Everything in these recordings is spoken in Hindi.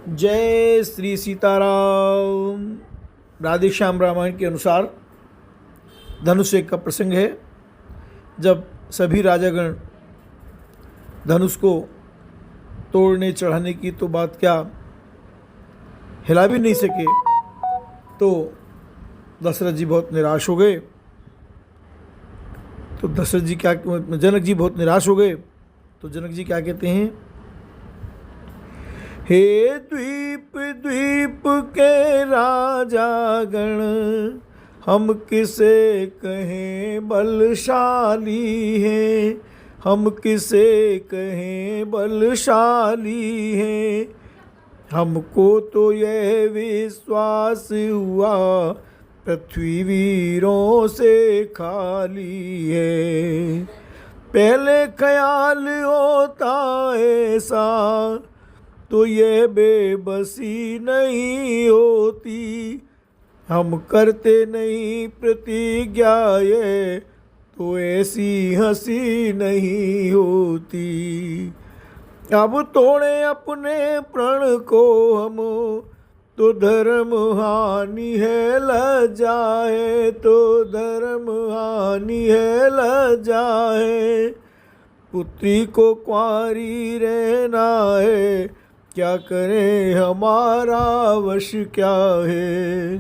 जय श्री सीताराम। राधे श्याम रामायण के अनुसार धनुष एक का प्रसंग है। जब सभी राजागण धनुष को तोड़ने चढ़ाने की तो बात क्या हिला भी नहीं सके, तो दशरथ जी बहुत निराश हो गए। तो दशरथ जी क्या, जनक जी बहुत निराश हो गए। तो जनक जी क्या कहते हैं, हे द्वीप द्वीप के राजागण, हम किसे कहें बलशाली हैं, हम किसे कहें बलशाली हैं। हमको तो यह विश्वास हुआ पृथ्वी वीरों से खाली है। पहले ख्याल होता ऐसा तो ये बेबसी नहीं होती, हम करते नहीं प्रतिज्ञा ये तो ऐसी हंसी नहीं होती। अब तोड़े अपने प्रण को हम तो धर्म हानि है लज्जा है, तो धर्म हानि है लज्जा है। पुत्री को कुंवारी रहना है, क्या करें हमारा वश क्या है।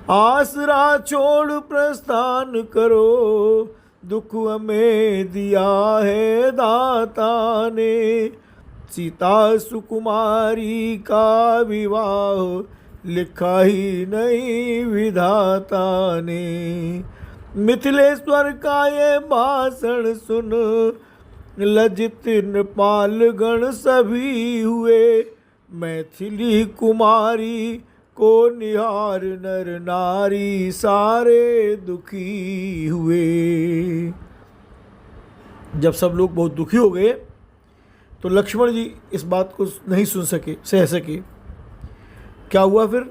आसरा छोड़ प्रस्थान करो, दुख हमें दिया है दाता ने। सीता सुकुमारी का विवाह लिखा ही नहीं विधाता ने। मिथिलेश्वर का ये भाषण सुन लज्जित नृपालगण सभी हुए। मैथिली कुमारी को निहार नर नारी सारे दुखी हुए। जब सब लोग बहुत दुखी हो गए तो लक्ष्मण जी इस बात को नहीं सह सके। क्या हुआ फिर,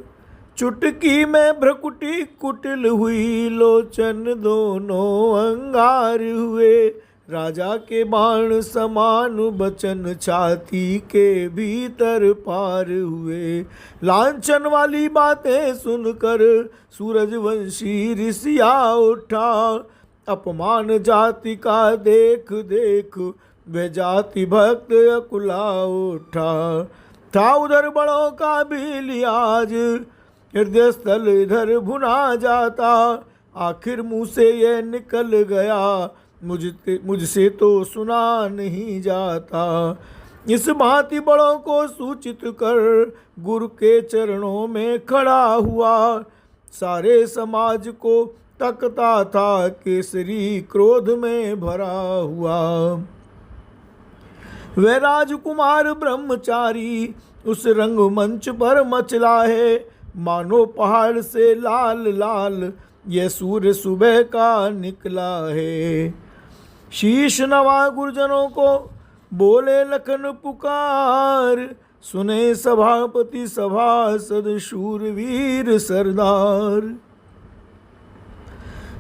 चुटकी में भ्रकुटी कुटिल हुई, लोचन दोनों अंगार हुए। राजा के बाण समान बचन छाती के भीतर पार हुए। लांछन वाली बातें सुनकर सूरजवंशी ऋषिया उठा। अपमान जाति का देख देख वह जाति भक्त अकुला उठा। था उधर बड़ों का भी लिहाज, हृदय स्थल इधर भुना जाता। आखिर मुँह से यह निकल गया, मुझसे तो सुना नहीं जाता। इस भांति बड़ों को सूचित कर गुरु के चरणों में खड़ा हुआ। सारे समाज को तकता था, केसरी क्रोध में भरा हुआ। वह राजकुमार ब्रह्मचारी उस रंगमंच पर मचला है। मानो पहाड़ से लाल लाल यह सूर्य सुबह का निकला है। शीश नवा गुरुजनों को बोले लखन पुकार, सुने सभापति सभासद शूरवीर सरदार।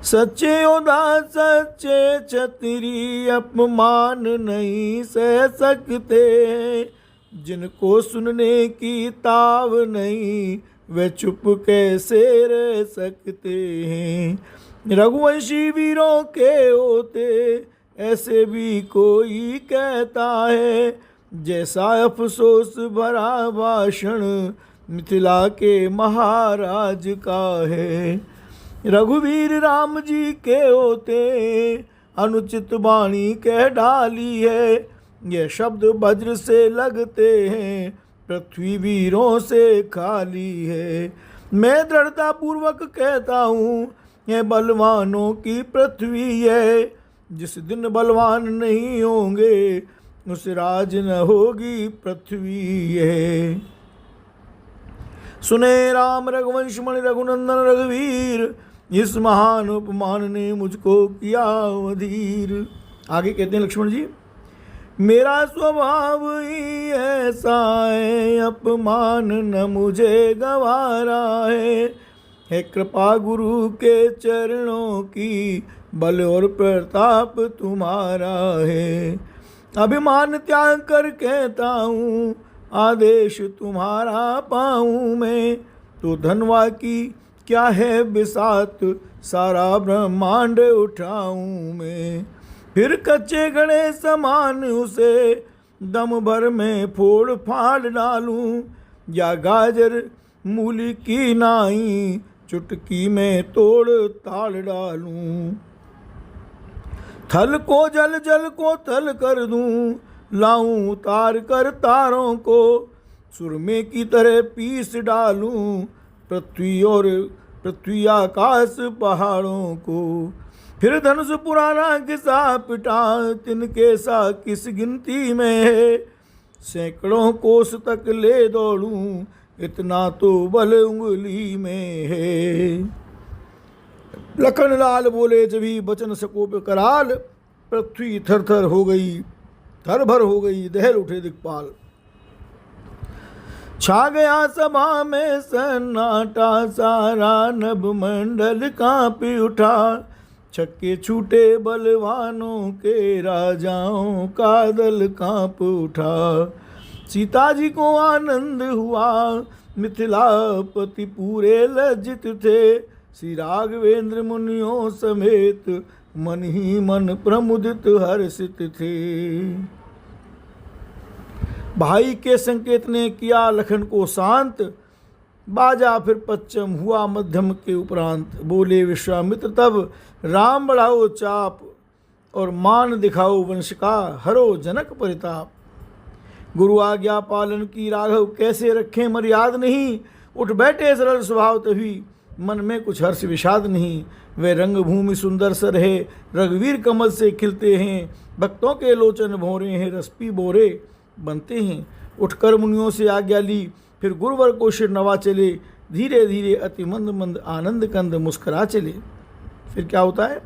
सच्चे योद्धा सच्चे क्षत्रिय अपमान नहीं सह सकते। जिनको सुनने की ताव नहीं वे चुप कैसे रह सकते हैं। रघुवंशी वीरों के होते ऐसे भी कोई कहता है। जैसा अफसोस भरा भाषण मिथिला के महाराज का है। रघुवीर राम जी के होते अनुचित वाणी कह डाली है। यह शब्द वज्र से लगते हैं, पृथ्वी वीरों से खाली है। मैं दृढ़ता पूर्वक कहता हूँ यह बलवानों की पृथ्वी है। जिस दिन बलवान नहीं होंगे उस राज न होगी पृथ्वी है। सुने राम रघुवंश मणि रघुनंदन रघुवीर, इस महान उपमान ने मुझको किया अधीर। आगे कहते हैं लक्ष्मण जी, मेरा स्वभाव ही ऐसा है, अपमान न मुझे गवारा है। कृपा गुरु के चरणों की, बल और प्रताप तुम्हारा है। अभिमान त्याग कर कहता हूँ आदेश तुम्हारा पाऊँ मैं, तो धनवा की क्या है बिसात, सारा ब्रह्मांड उठाऊँ मैं। फिर कच्चे घड़े समान उसे दम भर में फोड़ फाड़ डालूं, या गाजर मूली की नाई चुटकी में तोड़ ताड़ डालूं। थल को जल, जल को थल कर दूं, लाऊं उतार कर तारों को, सुरमे की तरह पीस डालूं, पृथ्वी आकाश पहाड़ों को। फिर धनुष पुराना घिसा पिटा, तिनके सा किस गिनती में है, सैकड़ों कोस तक ले दौड़ूं, इतना तो बल उंगली में है। लखन लाल बोले जभी बचन सकोप कराल, पृथ्वी थर थर हो गई, थर भर हो गई, दहल उठे दिक्पाल। छा गया सभा में सन्नाटा, सारा नभ मंडल कांप उठा, छक्के छूटे बलवानों के, राजाओं का दल कांप उठा। सीता जी को आनंद हुआ, मिथिलापति पूरे लज्जित थे, श्री राघवेंद्र मुनियों समेत मन ही मन प्रमुदित हर्षित थे। भाई के संकेत ने किया लखन को शांत, बाजा फिर पश्चिम हुआ मध्यम के उपरांत। बोले विश्वामित्र तब, राम बढ़ाओ चाप और मान दिखाओ वंश का, हरो जनक परिताप। गुरु आज्ञा पालन की राघव कैसे रखें मर्याद नहीं, उठ बैठे सरल स्वभाव तभी, मन में कुछ हर्ष विषाद नहीं। वे रंगभूमि सुंदर सर है, रघुवीर कमल से खिलते हैं, भक्तों के लोचन भोरे हैं, रसपी बोरे बनते हैं। उठकर मुनियों से आज्ञा ली, फिर गुरुवर को शिर नवा चले, धीरे धीरे अति मंद मंद आनंद कंद मुस्करा चले। फिर क्या होता है,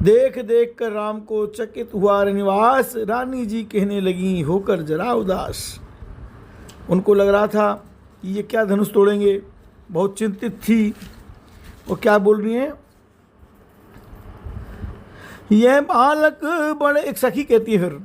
देख देख कर राम को चकित हुआ निवास, रानी जी कहने लगी होकर जरा उदास। उनको लग रहा था कि ये क्या धनुष तोड़ेंगे, बहुत चिंतित थी। वो क्या बोल रही हैं, यह बालक बड़े, एक सखी कहती है फिर,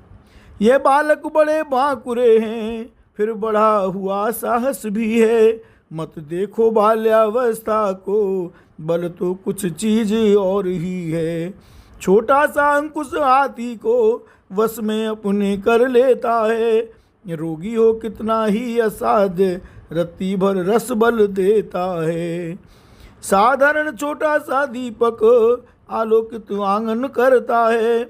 यह बालक बड़े बांकुरे हैं, फिर बढ़ा हुआ साहस भी है, मत देखो बाल्यावस्था को, बल तो कुछ चीज और ही है। छोटा सा अंकुश हाथी को वश में अपने कर लेता है, रोगी हो कितना ही असाध्य, रत्ती भर रस बल देता है। साधारण छोटा सा दीपक आलोकित आंगन करता है,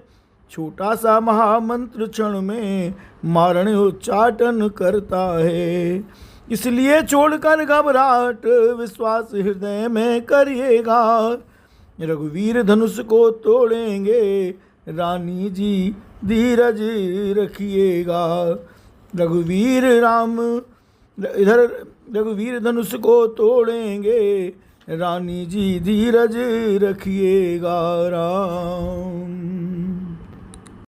छोटा सा महामंत्र क्षण में मारण उच्चाटन करता है। इसलिए छोड़कर घबराहट विश्वास हृदय में करिएगा, रघुवीर धनुष को तोड़ेंगे, रानी जी धीरज रखिएगा। रघुवीर राम इधर रघुवीर धनुष को तोड़ेंगे, रानी जी धीरज रखिएगा राम।